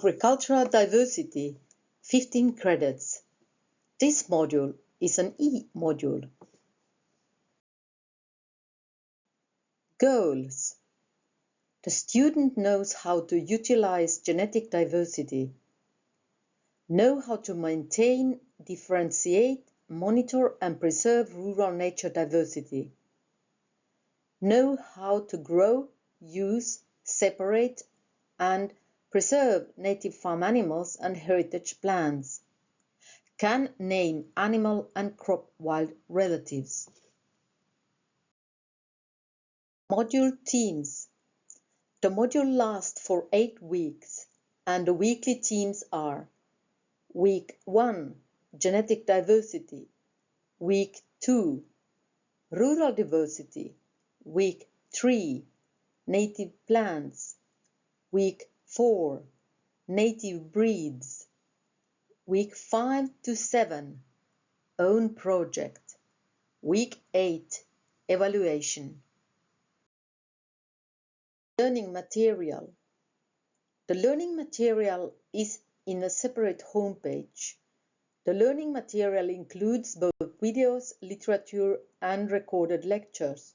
Agricultural diversity, 15 credits. This module is an E-module. Goals. The student knows how to utilize genetic diversity, know how to maintain, differentiate, monitor and preserve rural nature diversity, know how to grow, use, separate and preserve native farm animals and heritage plants, can name animal and crop wild relatives. Module themes. The module lasts for 8 weeks and the weekly themes are Week 1, Genetic Diversity, Week 2, Rural Diversity, Week 3, Native Plants, Week 4, Native Breeds, Week 5 to 7, Own Project, Week 8, Evaluation. Learning material. The learning material is in a separate homepage. The learning material includes both videos, literature, and recorded lectures.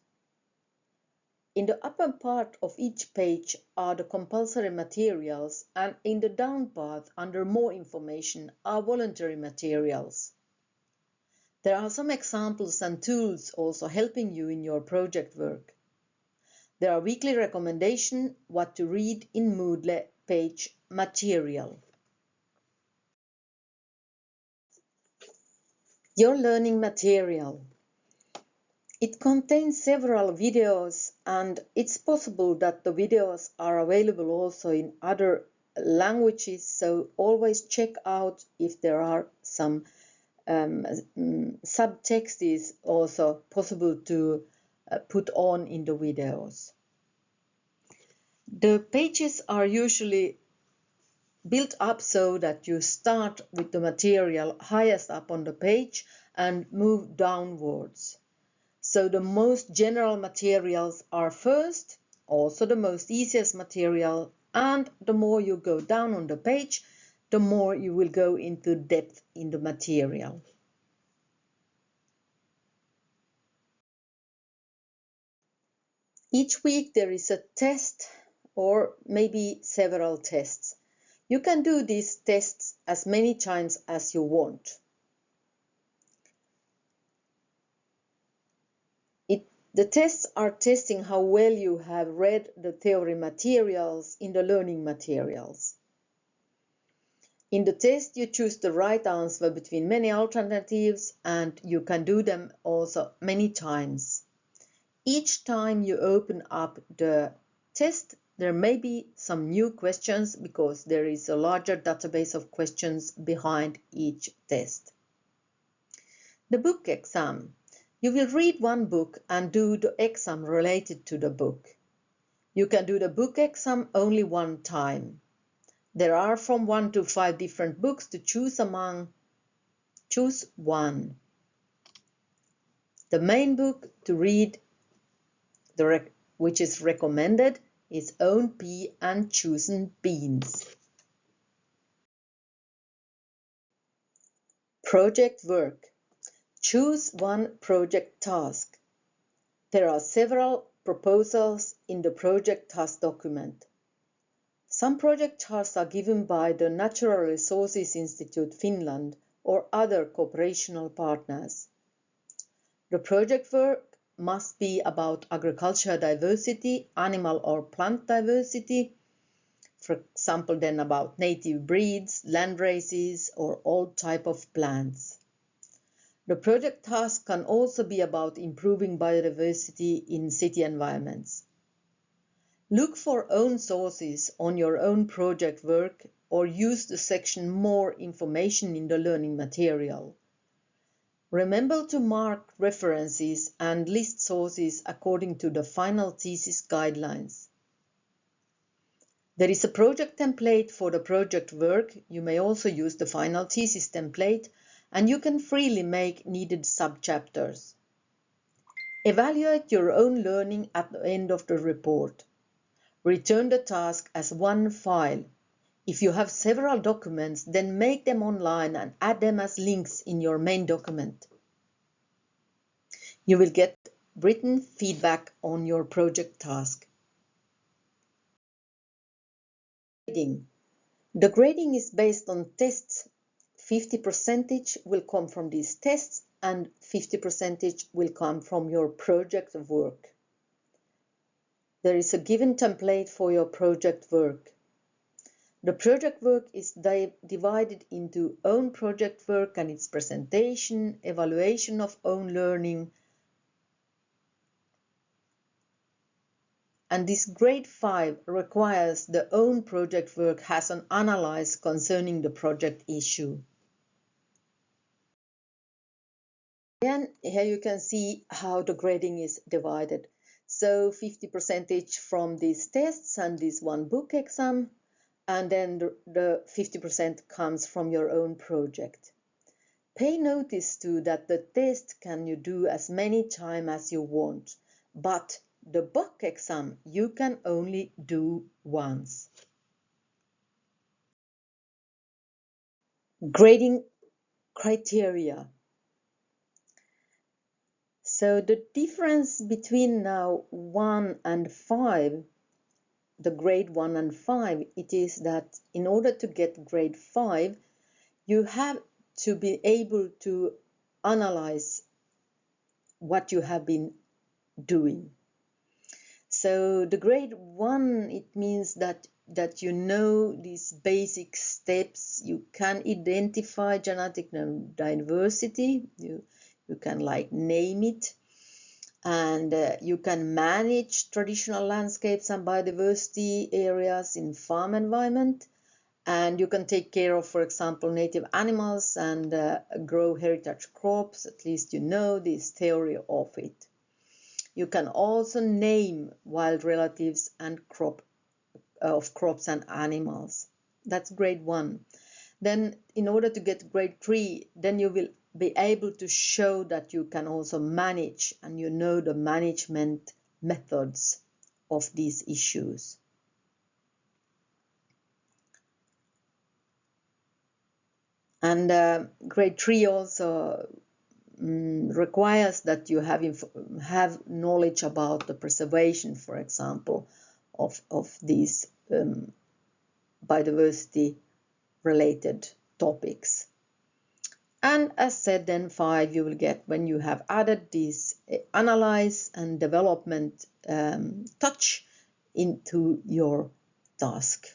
In the upper part of each page are the compulsory materials, and in the down part, under More Information, are voluntary materials. There are some examples and tools also helping you in your project work. There are weekly recommendations what to read in Moodle page Material. Your learning material. It contains several videos and it's possible that the videos are available also in other languages, so always check out if there are some subtext is also possible to put on in the videos. The pages are usually built up so that you start with the material highest up on the page and move downwards. So the most general materials are first, also the most easiest material, and the more you go down on the page, the more you will go into depth in the material. Each week there is a test or maybe several tests. You can do these tests as many times as you want. The tests are testing how well you have read the theory materials in the learning materials. In the test, you choose the right answer between many alternatives and you can do them also many times. Each time you open up the test, there may be some new questions because there is a larger database of questions behind each test. The book exam. You will read one book and do the exam related to the book. You can do the book exam only one time. There are from 1 to 5 different books to choose among. Choose one. The main book to read, which is recommended, is Own Pea and Chosen Beans. Project work. Choose one project task. There are several proposals in the project task document. Some project tasks are given by the Natural Resources Institute Finland or other cooperational partners. The project work must be about agricultural diversity, animal or plant diversity, for example then about native breeds, land races or all type of plants. The project task can also be about improving biodiversity in city environments. Look for own sources on your own project work or use the section More Information in the learning material. Remember to mark references and list sources according to the final thesis guidelines. There is a project template for the project work. You may also use the final thesis template and you can freely make needed subchapters. Evaluate your own learning at the end of the report. Return the task as one file. If you have several documents, then make them online and add them as links in your main document. You will get written feedback on your project task. Grading. The grading is based on tests. 50% will come from these tests and 50% will come from your project work. There is a given template for your project work. The project work is divided into own project work and its presentation, evaluation of own learning, and this grade 5 requires the own project work has an analysis concerning the project issue. And here you can see how the grading is divided. So 50% from these tests and this one book exam, and then the 50% comes from your own project. Pay notice to that the test can you do as many times as you want, but the book exam you can only do once. Grading criteria. So the difference between now 1 and 5, the grade 1 and 5, it is that in order to get grade 5, you have to be able to analyze what you have been doing. So the grade 1, it means that you know these basic steps. You can identify genetic diversity. You can like name it, and you can manage traditional landscapes and biodiversity areas in farm environment, and you can take care of, for example, native animals and grow heritage crops. At least you know this theory of it. You can also name wild relatives and crops and animals. That's grade 1. Then in order to get grade 3, then you will be able to show that you can also manage and you know the management methods of these issues. And grade 3 also requires that you have knowledge about the preservation, for example, of these biodiversity related topics. And as said, then 5 you will get when you have added this analyze and development touch into your task.